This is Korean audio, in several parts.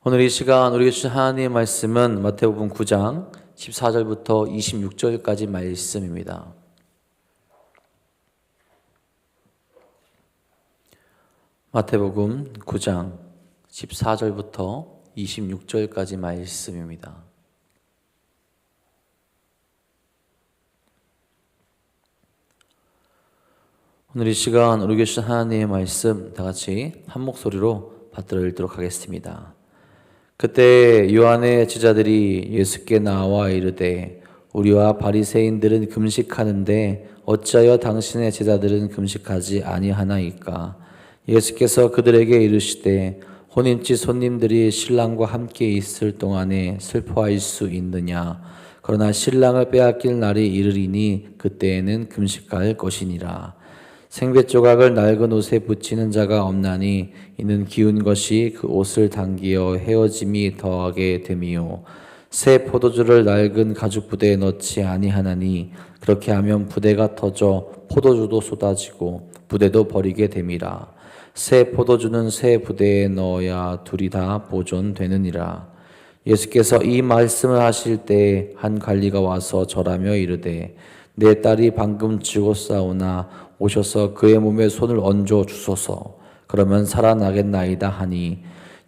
오늘 이 시간 우리에게 주신 하나님의 말씀은 마태복음 9장 14절부터 26절까지 말씀입니다. 마태복음 9장 14절부터 26절까지 말씀입니다. 오늘 이 시간 우리에게 주신 하나님의 말씀 다 같이 한 목소리로 받들어 읽도록 하겠습니다. 그때 요한의 제자들이 예수께 나와 이르되 우리와 바리새인들은 금식하는데 어찌하여 당신의 제자들은 금식하지 아니하나이까? 예수께서 그들에게 이르시되 혼인집 손님들이 신랑과 함께 있을 동안에 슬퍼할 수 있느냐? 그러나 신랑을 빼앗길 날이 이르리니 그때에는 금식할 것이니라. 생배 조각을 낡은 옷에 붙이는 자가 없나니 이는 기운 것이 그 옷을 당기어 헤어짐이 더하게 됨이요 새 포도주를 낡은 가죽 부대에 넣지 아니하나니 그렇게 하면 부대가 터져 포도주도 쏟아지고 부대도 버리게 됨이라. 새 포도주는 새 부대에 넣어야 둘이 다 보존되느니라. 예수께서 이 말씀을 하실 때 한 관리가 와서 절하며 이르되 내 딸이 방금 죽었사오나 오셔서 그의 몸에 손을 얹어 주소서. 그러면 살아나겠나이다 하니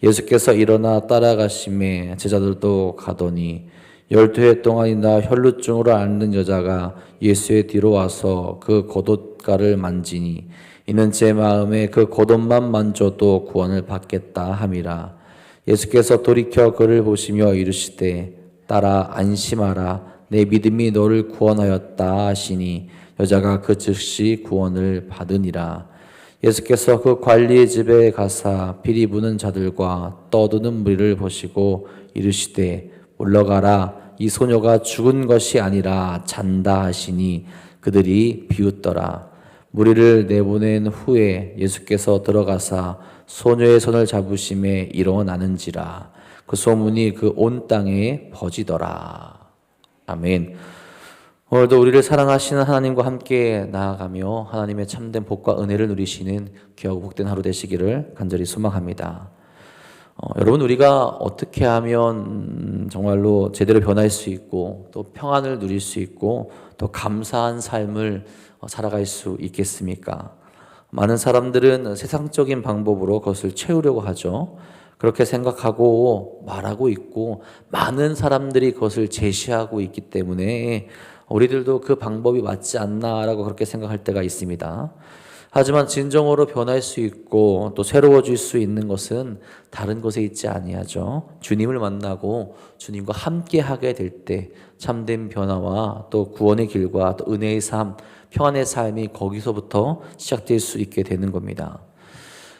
예수께서 일어나 따라가심에 제자들도 가더니 12해 동안이나 혈루증으로 앓는 여자가 예수의 뒤로 와서 그 겉옷가를 만지니 이는 제 마음에 그 겉옷만 만져도 구원을 받겠다 함이라. 예수께서 돌이켜 그를 보시며 이르시되 딸아 안심하라 내 믿음이 너를 구원하였다 하시니 여자가 그 즉시 구원을 받으니라. 예수께서 그 관리의 집에 가사 피리 부는 자들과 떠드는 무리를 보시고 이르시되 물러가라 이 소녀가 죽은 것이 아니라 잔다 하시니 그들이 비웃더라. 무리를 내보낸 후에 예수께서 들어가사 소녀의 손을 잡으심에 일어나는지라. 그 소문이 그 온 땅에 퍼지더라. 아멘. 오늘도 우리를 사랑하시는 하나님과 함께 나아가며 하나님의 참된 복과 은혜를 누리시는 귀하고 복된 하루 되시기를 간절히 소망합니다. 여러분, 우리가 어떻게 하면 정말로 제대로 변할 수 있고 또 평안을 누릴 수 있고 또 감사한 삶을 살아갈 수 있겠습니까? 많은 사람들은 세상적인 방법으로 그것을 채우려고 하죠. 그렇게 생각하고 말하고 있고 많은 사람들이 그것을 제시하고 있기 때문에 우리들도 그 방법이 맞지 않나라고 그렇게 생각할 때가 있습니다. 하지만 진정으로 변할 수 있고 또 새로워질 수 있는 것은 다른 곳에 있지 아니하죠. 주님을 만나고 주님과 함께 하게 될 때 참된 변화와 또 구원의 길과 또 은혜의 삶, 평안의 삶이 거기서부터 시작될 수 있게 되는 겁니다.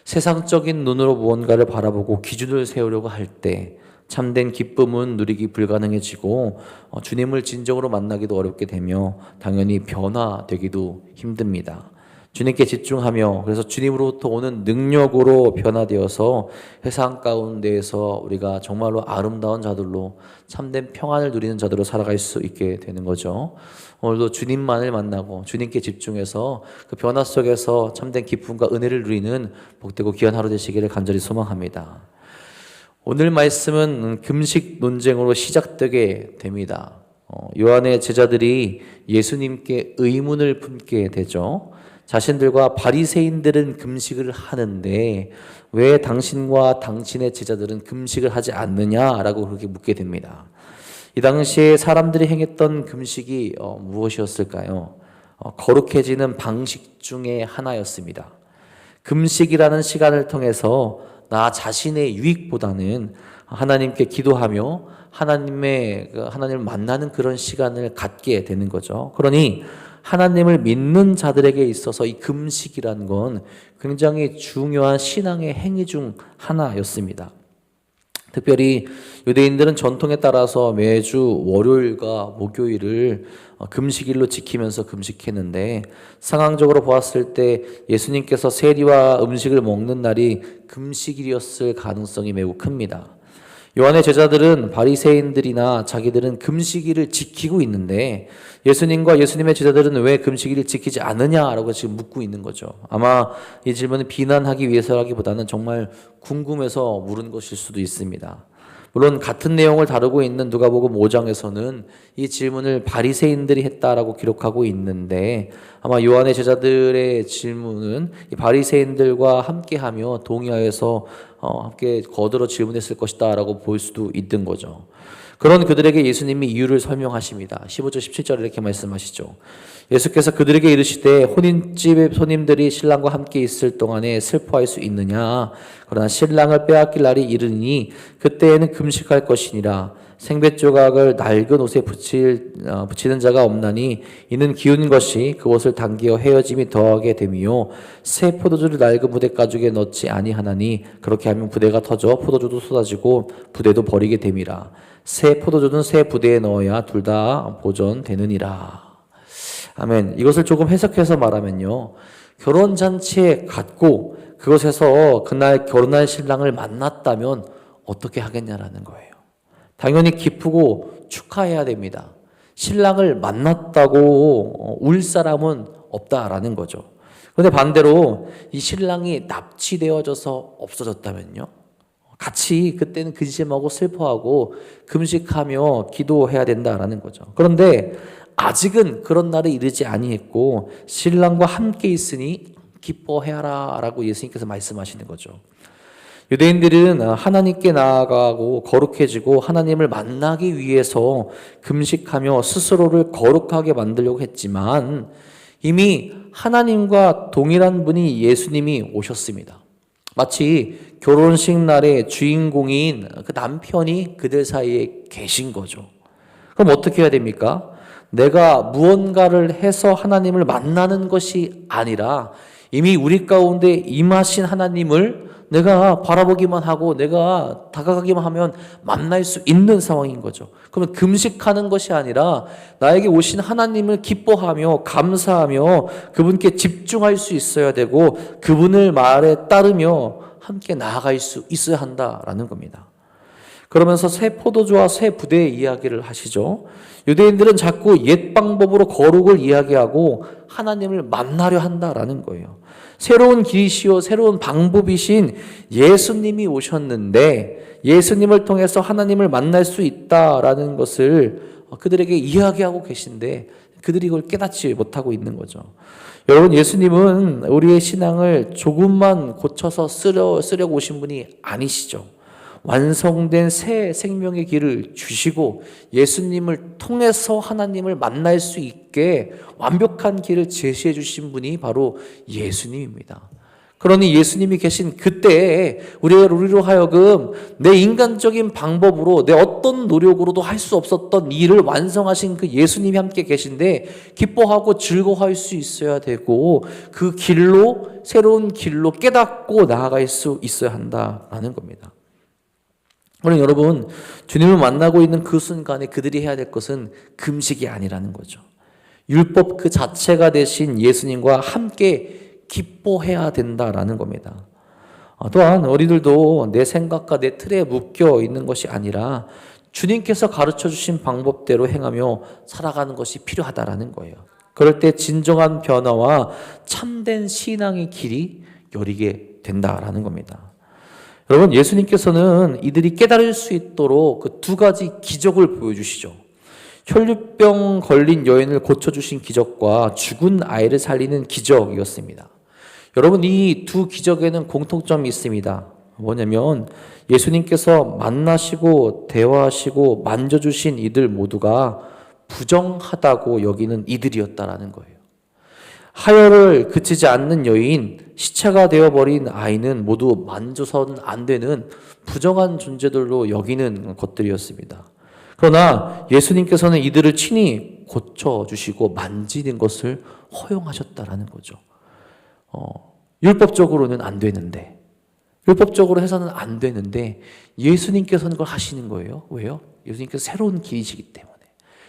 세상적인 눈으로 무언가를 바라보고 기준을 세우려고 할 때 참된 기쁨은 누리기 불가능해지고 주님을 진정으로 만나기도 어렵게 되며 당연히 변화되기도 힘듭니다. 주님께 집중하며 그래서 주님으로부터 오는 능력으로 변화되어서 세상 가운데에서 우리가 정말로 아름다운 자들로 참된 평안을 누리는 자들로 살아갈 수 있게 되는 거죠. 오늘도 주님만을 만나고 주님께 집중해서 그 변화 속에서 참된 기쁨과 은혜를 누리는 복되고 귀한 하루 되시기를 간절히 소망합니다. 오늘 말씀은 금식 논쟁으로 시작되게 됩니다. 요한의 제자들이 예수님께 의문을 품게 되죠. 자신들과 바리새인들은 금식을 하는데 왜 당신과 당신의 제자들은 금식을 하지 않느냐라고 그렇게 묻게 됩니다. 이 당시에 사람들이 행했던 금식이 무엇이었을까요? 거룩해지는 방식 중에 하나였습니다. 금식이라는 시간을 통해서 나 자신의 유익보다는 하나님께 기도하며 하나님을 만나는 그런 시간을 갖게 되는 거죠. 그러니 하나님을 믿는 자들에게 있어서 이 금식이라는 건 굉장히 중요한 신앙의 행위 중 하나였습니다. 특별히 유대인들은 전통에 따라서 매주 월요일과 목요일을 금식일로 지키면서 금식했는데 상황적으로 보았을 때 예수님께서 세리와 음식을 먹는 날이 금식일이었을 가능성이 매우 큽니다. 요한의 제자들은 바리새인들이나 자기들은 금식일을 지키고 있는데 예수님과 예수님의 제자들은 왜 금식일을 지키지 않느냐라고 지금 묻고 있는 거죠. 아마 이 질문을 비난하기 위해서라기보다는 정말 궁금해서 물은 것일 수도 있습니다. 물론 같은 내용을 다루고 있는 누가복음 5장에서는 이 질문을 바리새인들이 했다라고 기록하고 있는데 아마 요한의 제자들의 질문은 이 바리새인들과 함께하며 동의하여서 함께 거들어 질문했을 것이다라고 볼 수도 있는 거죠. 그런 그들에게 예수님이 이유를 설명하십니다. 15절 17절에 이렇게 말씀하시죠. 예수께서 그들에게 이르시되 혼인집 손님들이 신랑과 함께 있을 동안에 슬퍼할 수 있느냐. 그러나 신랑을 빼앗길 날이 이르니 그때에는 금식할 것이니라. 생배 조각을 낡은 옷에 붙이는 자가 없나니 이는 기운 것이 그 옷을 당기어 헤어짐이 더하게 됨이요 새 포도주를 낡은 부대 가죽에 넣지 아니하나니 그렇게 하면 부대가 터져 포도주도 쏟아지고 부대도 버리게 됨이라. 새 포도주는 새 부대에 넣어야 둘 다 보존되느니라. 아멘. 이것을 조금 해석해서 말하면요, 결혼잔치에 갔고 그곳에서 그날 결혼할 신랑을 만났다면 어떻게 하겠냐라는 거예요. 당연히 기쁘고 축하해야 됩니다. 신랑을 만났다고 울 사람은 없다라는 거죠. 그런데 반대로 이 신랑이 납치되어져서 없어졌다면요, 같이 그때는 근심하고 슬퍼하고 금식하며 기도해야 된다라는 거죠. 그런데 아직은 그런 날에 이르지 아니했고 신랑과 함께 있으니 기뻐해라라고 예수님께서 말씀하시는 거죠. 유대인들은 하나님께 나아가고 거룩해지고 하나님을 만나기 위해서 금식하며 스스로를 거룩하게 만들려고 했지만 이미 하나님과 동일한 분이 예수님이 오셨습니다. 마치 결혼식 날의 주인공인 그 남편이 그들 사이에 계신 거죠. 그럼 어떻게 해야 됩니까? 내가 무언가를 해서 하나님을 만나는 것이 아니라 이미 우리 가운데 임하신 하나님을 내가 바라보기만 하고 내가 다가가기만 하면 만날 수 있는 상황인 거죠. 그러면 금식하는 것이 아니라 나에게 오신 하나님을 기뻐하며 감사하며 그분께 집중할 수 있어야 되고 그분의 말에 따르며 함께 나아갈 수 있어야 한다라는 겁니다. 그러면서 새 포도주와 새 부대의 이야기를 하시죠. 유대인들은 자꾸 옛 방법으로 거룩을 이야기하고 하나님을 만나려 한다라는 거예요. 새로운 길이시요 새로운 방법이신 예수님이 오셨는데 예수님을 통해서 하나님을 만날 수 있다라는 것을 그들에게 이야기하고 계신데 그들이 이걸 깨닫지 못하고 있는 거죠. 여러분, 예수님은 우리의 신앙을 조금만 고쳐서 쓰려고 오신 분이 아니시죠. 완성된 새 생명의 길을 주시고 예수님을 통해서 하나님을 만날 수 있게 완벽한 길을 제시해 주신 분이 바로 예수님입니다. 그러니 예수님이 계신 그때에 우리로 하여금 내 인간적인 방법으로 내 어떤 노력으로도 할 수 없었던 일을 완성하신 그 예수님이 함께 계신데 기뻐하고 즐거워할 수 있어야 되고 그 길로 새로운 길로 깨닫고 나아갈 수 있어야 한다라는 겁니다. 그럼 여러분, 주님을 만나고 있는 그 순간에 그들이 해야 될 것은 금식이 아니라는 거죠. 율법 그 자체가 되신 예수님과 함께 기뻐해야 된다라는 겁니다. 또한 우리들도 내 생각과 내 틀에 묶여 있는 것이 아니라 주님께서 가르쳐 주신 방법대로 행하며 살아가는 것이 필요하다라는 거예요. 그럴 때 진정한 변화와 참된 신앙의 길이 열리게 된다라는 겁니다. 여러분, 예수님께서는 이들이 깨달을 수 있도록 그 두 가지 기적을 보여주시죠. 혈류병 걸린 여인을 고쳐주신 기적과 죽은 아이를 살리는 기적이었습니다. 여러분, 이 두 기적에는 공통점이 있습니다. 뭐냐면 예수님께서 만나시고 대화하시고 만져주신 이들 모두가 부정하다고 여기는 이들이었다라는 거예요. 하혈을 그치지 않는 여인, 시체가 되어버린 아이는 모두 만져서는 안 되는 부정한 존재들로 여기는 것들이었습니다. 그러나 예수님께서는 이들을 친히 고쳐주시고 만지는 것을 허용하셨다라는 거죠. 율법적으로는 안 되는데, 율법적으로 해서는 안 되는데 예수님께서는 그걸 하시는 거예요. 왜요? 예수님께서 새로운 길이시기 때문에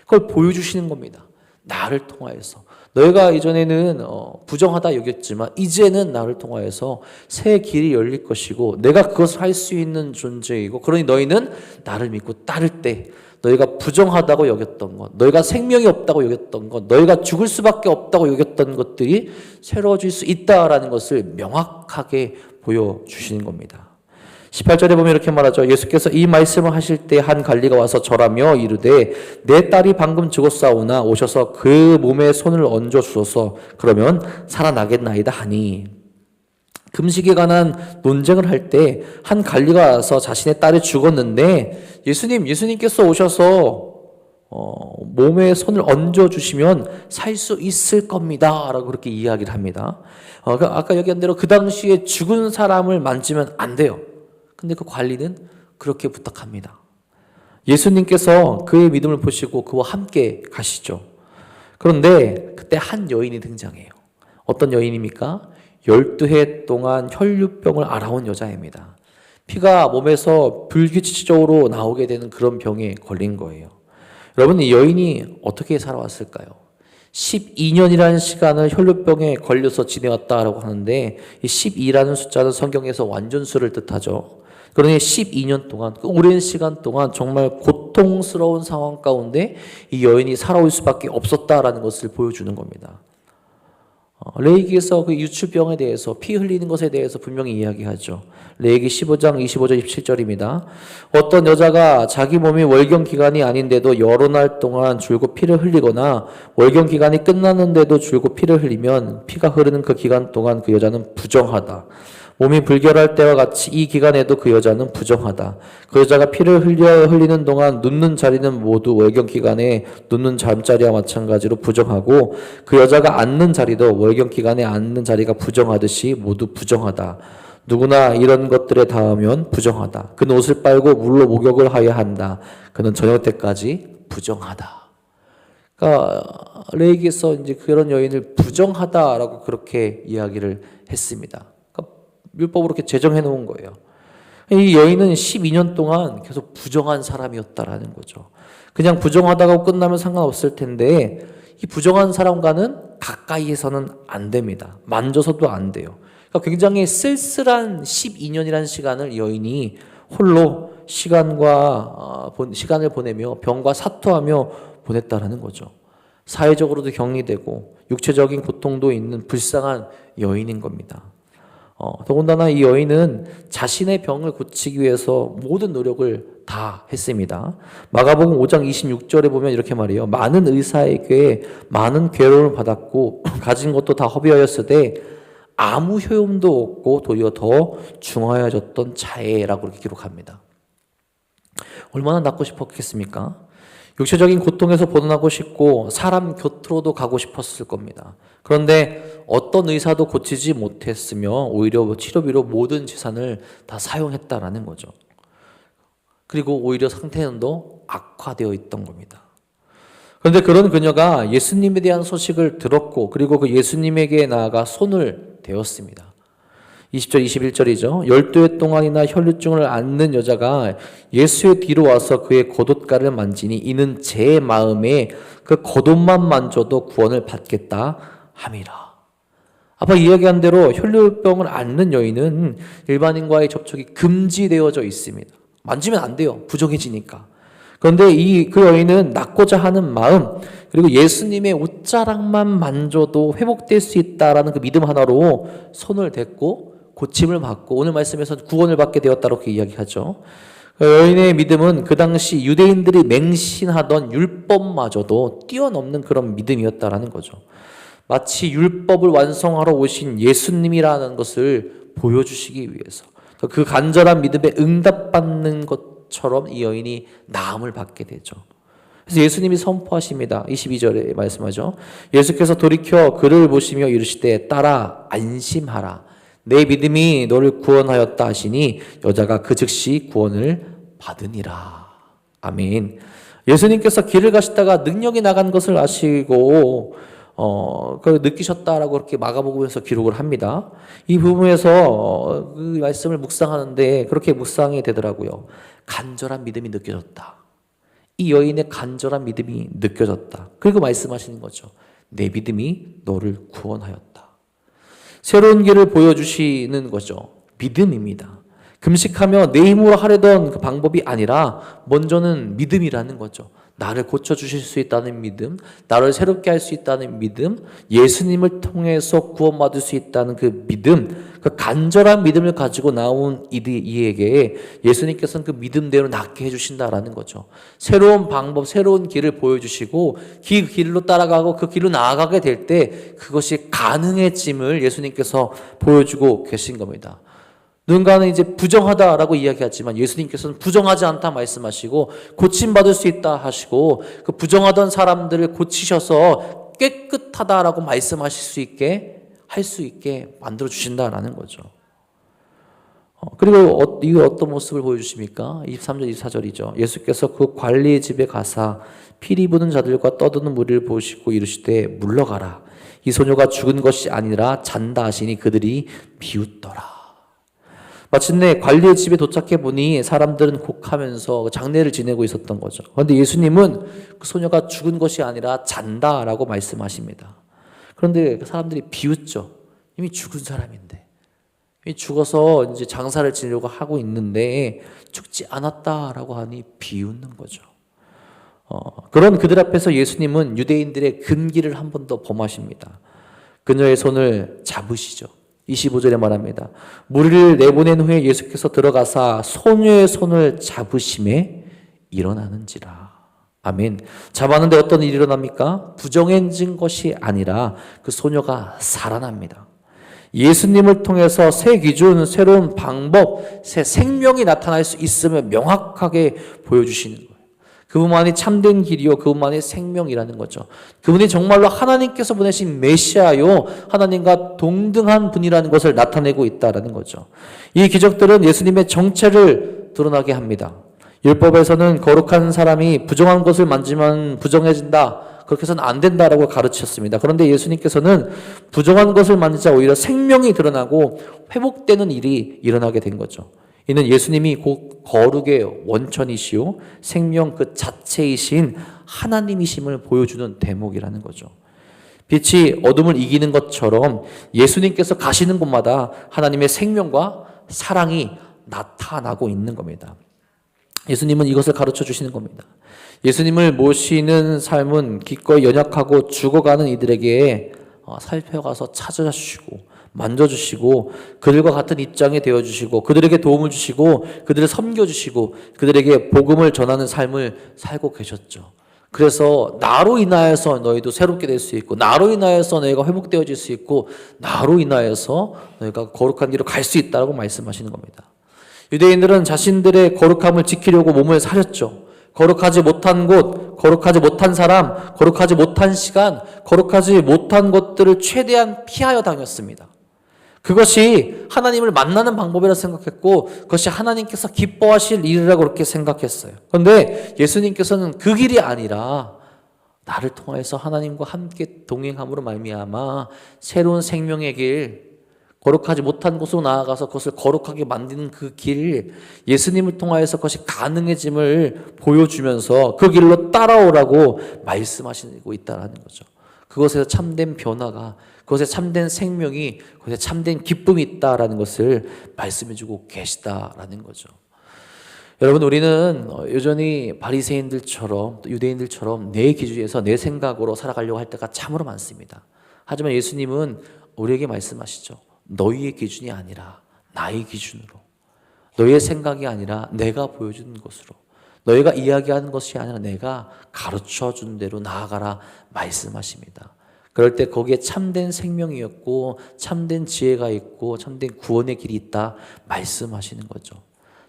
그걸 보여주시는 겁니다. 나를 통하여서 너희가 이전에는 부정하다 여겼지만 이제는 나를 통하여서 새 길이 열릴 것이고 내가 그것을 할 수 있는 존재이고, 그러니 너희는 나를 믿고 따를 때 너희가 부정하다고 여겼던 것, 너희가 생명이 없다고 여겼던 것, 너희가 죽을 수밖에 없다고 여겼던 것들이 새로워질 수 있다라는 것을 명확하게 보여주시는 겁니다. 18절에 보면 이렇게 말하죠. 예수께서 이 말씀을 하실 때 한 관리가 와서 절하며 이르되 내 딸이 방금 죽었사오나 오셔서 그 몸에 손을 얹어 주소서. 그러면 살아나겠나이다 하니, 금식에 관한 논쟁을 할 때 한 관리가 와서 자신의 딸이 죽었는데 예수님께서 오셔서 몸에 손을 얹어 주시면 살 수 있을 겁니다 라고 그렇게 이야기를 합니다. 아까 얘기한 대로 그 당시에 죽은 사람을 만지면 안 돼요. 근데 그 관리는 그렇게 부탁합니다. 예수님께서 그의 믿음을 보시고 그와 함께 가시죠. 그런데 그때 한 여인이 등장해요. 어떤 여인입니까? 12해 동안 혈류병을 앓아온 여자입니다. 피가 몸에서 불규칙적으로 나오게 되는 그런 병에 걸린 거예요. 여러분, 이 여인이 어떻게 살아왔을까요? 12년이라는 시간을 혈류병에 걸려서 지내왔다라고 하는데, 이 12라는 숫자는 성경에서 완전수를 뜻하죠. 그러니 12년 동안, 그 오랜 시간 동안 정말 고통스러운 상황 가운데 이 여인이 살아올 수밖에 없었다라는 것을 보여주는 겁니다. 레위기에서 그 유출병에 대해서, 피 흘리는 것에 대해서 분명히 이야기하죠. 레위기 15장 25절 27절입니다. 어떤 여자가 자기 몸이 월경 기간이 아닌데도 여러 날 동안 줄곧 피를 흘리거나 월경 기간이 끝났는데도 줄곧 피를 흘리면 피가 흐르는 그 기간 동안 그 여자는 부정하다. 몸이 불결할 때와 같이 이 기간에도 그 여자는 부정하다. 그 여자가 피를 흘리는 동안 눕는 자리는 모두 월경 기간에 눕는 잠자리와 마찬가지로 부정하고, 그 여자가 앉는 자리도 월경 기간에 앉는 자리가 부정하듯이 모두 부정하다. 누구나 이런 것들에 닿으면 부정하다. 그는 옷을 빨고 물로 목욕을 하여야 한다. 그는 저녁 때까지 부정하다. 그러니까 레위기에서 이제 그런 여인을 부정하다라고 그렇게 이야기를 했습니다. 율법으로 이렇게 제정해 놓은 거예요. 이 여인은 12년 동안 계속 부정한 사람이었다라는 거죠. 그냥 부정하다가 끝나면 상관없을 텐데, 이 부정한 사람과는 가까이에서는 안 됩니다. 만져서도 안 돼요. 그러니까 굉장히 쓸쓸한 12년이라는 시간을 여인이 홀로 시간을 보내며 병과 사투하며 보냈다라는 거죠. 사회적으로도 격리되고 육체적인 고통도 있는 불쌍한 여인인 겁니다. 더군다나 이 여인은 자신의 병을 고치기 위해서 모든 노력을 다 했습니다. 마가복음 5장 26절에 보면 이렇게 말해요. 많은 의사에게 많은 괴로움을 받았고 가진 것도 다 허비하였으되 아무 효용도 없고 도리어 더 중하여졌던 자애라고 이렇게 기록합니다. 얼마나 낫고 싶었겠습니까? 육체적인 고통에서 벗어나고 싶고 사람 곁으로도 가고 싶었을 겁니다. 그런데 어떤 의사도 고치지 못했으며 오히려 치료비로 모든 재산을 다 사용했다라는 거죠. 그리고 오히려 상태는 더 악화되어 있던 겁니다. 그런데 그런 그녀가 예수님에 대한 소식을 들었고 그리고 그 예수님에게 나아가 손을 대었습니다. 20절 21절이죠. 12해 동안이나 혈류증을 앓는 여자가 예수의 뒤로 와서 그의 겉옷가를 만지니 이는 제 마음에 그 겉옷만 만져도 구원을 받겠다 함이라. 아까 이야기한 대로 혈류병을 앓는 여인은 일반인과의 접촉이 금지되어져 있습니다. 만지면 안 돼요. 부정해지니까. 그런데 그 여인은 낫고자 하는 마음, 그리고 예수님의 옷자락만 만져도 회복될 수 있다라는 그 믿음 하나로 손을 댔고 고침을 받고 오늘 말씀에서 구원을 받게 되었다고 이렇게 이야기하죠. 여인의 믿음은 그 당시 유대인들이 맹신하던 율법마저도 뛰어넘는 그런 믿음이었다라는 거죠. 마치 율법을 완성하러 오신 예수님이라는 것을 보여주시기 위해서 그 간절한 믿음에 응답받는 것처럼 이 여인이 나음을 받게 되죠. 그래서 예수님이 선포하십니다. 22절에 말씀하죠. 예수께서 돌이켜 그를 보시며 이르시되 딸아 안심하라. 내 믿음이 너를 구원하였다 하시니 여자가 그 즉시 구원을 받으니라. 아멘. 예수님께서 길을 가시다가 능력이 나간 것을 아시고 그걸 느끼셨다라고 그렇게 마가복음에서 기록을 합니다. 이 부분에서 그 말씀을 묵상하는데 그렇게 묵상이 되더라고요. 간절한 믿음이 느껴졌다. 이 여인의 간절한 믿음이 느껴졌다. 그리고 말씀하시는 거죠. 내 믿음이 너를 구원하였다. 새로운 길을 보여주시는 거죠. 믿음입니다. 금식하며 내 힘으로 하려던 그 방법이 아니라 먼저는 믿음이라는 거죠. 나를 고쳐주실 수 있다는 믿음, 나를 새롭게 할 수 있다는 믿음, 예수님을 통해서 구원받을 수 있다는 그 믿음, 그 간절한 믿음을 가지고 나온 이에게 예수님께서는 그 믿음대로 낫게 해주신다라는 거죠. 새로운 방법, 새로운 길을 보여주시고 그 길로 따라가고 그 길로 나아가게 될 때 그것이 가능해짐을 예수님께서 보여주고 계신 겁니다. 누군가는 이제 부정하다라고 이야기하지만 예수님께서는 부정하지 않다 말씀하시고 고침받을 수 있다 하시고 그 부정하던 사람들을 고치셔서 깨끗하다라고 말씀하실 수 있게 할 수 있게 만들어 주신다라는 거죠. 그리고 이 어떤 모습을 보여주십니까? 23절 24절이죠. 예수께서 그 관리의 집에 가사 피리 부는 자들과 떠드는 무리를 보시고 이르시되 물러가라. 이 소녀가 죽은 것이 아니라 잔다 하시니 그들이 비웃더라. 마침내 관리의 집에 도착해 보니 사람들은 곡하면서 장례를 지내고 있었던 거죠. 그런데 예수님은 그 소녀가 죽은 것이 아니라 잔다라고 말씀하십니다. 그런데 그 사람들이 비웃죠. 이미 죽은 사람인데. 이미 죽어서 이제 장사를 지내려고 하고 있는데 죽지 않았다라고 하니 비웃는 거죠. 그런 그들 앞에서 예수님은 유대인들의 금기를 한 번 더 범하십니다. 그녀의 손을 잡으시죠. 25절에 말합니다. 무리를 내보낸 후에 예수께서 들어가사 소녀의 손을 잡으심에 일어나는지라. 아멘. 잡았는데 어떤 일이 일어납니까? 부정해진 것이 아니라 그 소녀가 살아납니다. 예수님을 통해서 새 기준, 새로운 방법, 새 생명이 나타날 수 있음을 명확하게 보여주시는 거예요. 그분만이 참된 길이요, 그분만이 생명이라는 거죠. 그분이 정말로 하나님께서 보내신 메시아요, 하나님과 동등한 분이라는 것을 나타내고 있다는 거죠. 이 기적들은 예수님의 정체를 드러나게 합니다. 율법에서는 거룩한 사람이 부정한 것을 만지면 부정해진다, 그렇게 해서는 안 된다라고 가르쳤습니다. 그런데 예수님께서는 부정한 것을 만지자 오히려 생명이 드러나고 회복되는 일이 일어나게 된 거죠. 이는 예수님이 곧 거룩의 원천이시요 생명 그 자체이신 하나님이심을 보여주는 대목이라는 거죠. 빛이 어둠을 이기는 것처럼 예수님께서 가시는 곳마다 하나님의 생명과 사랑이 나타나고 있는 겁니다. 예수님은 이것을 가르쳐 주시는 겁니다. 예수님을 모시는 삶은 기꺼이 연약하고 죽어가는 이들에게 살펴가서 찾아주시고 만져주시고 그들과 같은 입장에 되어주시고 그들에게 도움을 주시고 그들을 섬겨주시고 그들에게 복음을 전하는 삶을 살고 계셨죠. 그래서 나로 인하여서 너희도 새롭게 될 수 있고 나로 인하여서 너희가 회복되어질 수 있고 나로 인하여서 너희가 거룩한 길로 갈 수 있다고 말씀하시는 겁니다. 유대인들은 자신들의 거룩함을 지키려고 몸을 사렸죠. 거룩하지 못한 곳, 거룩하지 못한 사람, 거룩하지 못한 시간, 거룩하지 못한 것들을 최대한 피하여 다녔습니다. 그것이 하나님을 만나는 방법이라 생각했고 그것이 하나님께서 기뻐하실 일이라고 그렇게 생각했어요. 그런데 예수님께서는 그 길이 아니라 나를 통해서 하나님과 함께 동행함으로 말미암아 새로운 생명의 길, 거룩하지 못한 곳으로 나아가서 그것을 거룩하게 만드는 그 길, 예수님을 통하여서 그것이 가능해짐을 보여주면서 그 길로 따라오라고 말씀하시고 있다는 거죠. 그것에서 참된 변화가, 그것에 참된 생명이, 그것에 참된 기쁨이 있다라는 것을 말씀해주고 계시다라는 거죠. 여러분, 우리는 여전히 바리새인들처럼 또 유대인들처럼 내 기준에서 내 생각으로 살아가려고 할 때가 참으로 많습니다. 하지만 예수님은 우리에게 말씀하시죠. 너희의 기준이 아니라 나의 기준으로, 너희의 생각이 아니라 내가 보여주는 것으로, 너희가 이야기하는 것이 아니라 내가 가르쳐준 대로 나아가라 말씀하십니다. 그럴 때 거기에 참된 생명이었고 참된 지혜가 있고 참된 구원의 길이 있다 말씀하시는 거죠.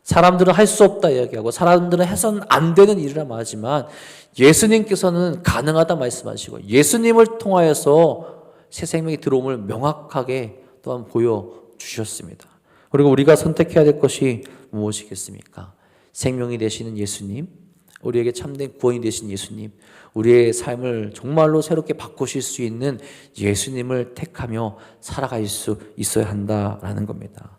사람들은 할 수 없다 이야기하고 사람들은 해서는 안 되는 일이라 말하지만 예수님께서는 가능하다 말씀하시고 예수님을 통하여서 새 생명이 들어옴을 명확하게 또한 보여주셨습니다. 그리고 우리가 선택해야 될 것이 무엇이겠습니까? 생명이 되시는 예수님, 우리에게 참된 구원이 되신 예수님, 우리의 삶을 정말로 새롭게 바꾸실 수 있는 예수님을 택하며 살아갈 수 있어야 한다라는 겁니다.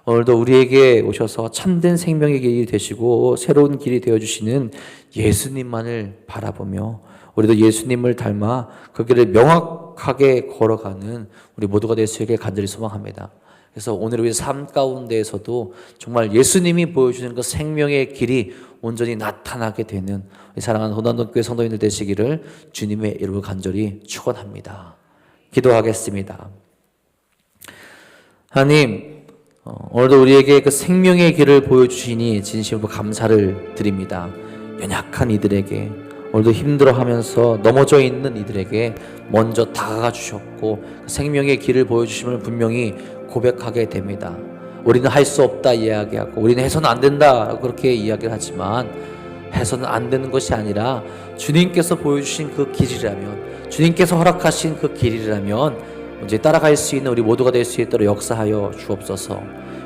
오늘도 우리에게 오셔서 참된 생명의 길이 되시고 새로운 길이 되어주시는 예수님만을 바라보며 우리도 예수님을 닮아 그 길을 명확하게 걸어가는 우리 모두가 될 수 있게 간절히 소망합니다. 그래서 오늘 우리 삶 가운데에서도 정말 예수님이 보여주는 그 생명의 길이 온전히 나타나게 되는 우리 사랑하는 혼남동교회 성도님들 되시기를 주님의 이름으로 간절히 축원합니다. 기도하겠습니다. 하나님, 오늘도 우리에게 그 생명의 길을 보여주시니 진심으로 감사를 드립니다. 연약한 이들에게, 오늘도 힘들어하면서 넘어져 있는 이들에게 먼저 다가가 주셨고 그 생명의 길을 보여주심을 분명히 고백하게 됩니다. 우리는 할 수 없다 이야기하고 우리는 해서는 안 된다 그렇게 이야기를 하지만 해서는 안 되는 것이 아니라 주님께서 보여주신 그 길이라면, 주님께서 허락하신 그 길이라면 이제 따라갈 수 있는 우리 모두가 될 수 있도록 역사하여 주옵소서.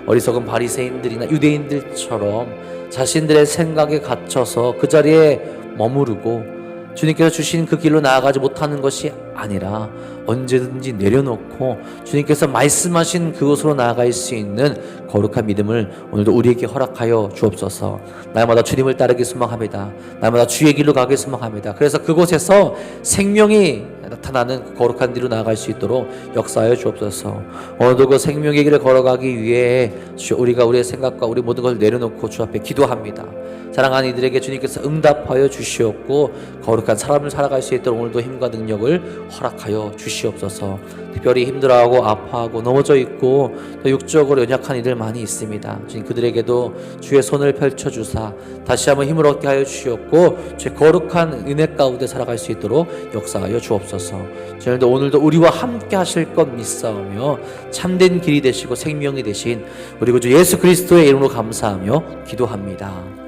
어리석은 바리새인들이나 유대인들처럼 자신들의 생각에 갇혀서 그 자리에 머무르고 주님께서 주신 그 길로 나아가지 못하는 것이 아니라 언제든지 내려놓고 주님께서 말씀하신 그곳으로 나아갈 수 있는 거룩한 믿음을 오늘도 우리에게 허락하여 주옵소서. 날마다 주님을 따르기 소망합니다. 날마다 주의 길로 가기 소망합니다. 그래서 그곳에서 생명이 나타나는 거룩한 길로 나아갈 수 있도록 역사하여 주옵소서. 오늘도 그 생명의 길을 걸어가기 위해 우리가 우리의 생각과 우리 모든 것을 내려놓고 주 앞에 기도합니다. 사랑하는 이들에게 주님께서 응답하여 주시옵고 거룩한 삶을 살아갈 수 있도록 오늘도 힘과 능력을 허락하여 주시옵소서. 특별히 힘들어하고 아파하고 넘어져 있고 또 육적으로 연약한 이들 많이 있습니다. 주님 그들에게도 주의 손을 펼쳐주사 다시 한번 힘을 얻게 하여 주시옵고 주의 거룩한 은혜 가운데 살아갈 수 있도록 역사하여 주옵소서. 주님도 오늘도 우리와 함께 하실 것 믿사오며 참된 길이 되시고 생명이 되신 우리 구주 예수 그리스도의 이름으로 감사하며 기도합니다.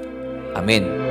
아멘.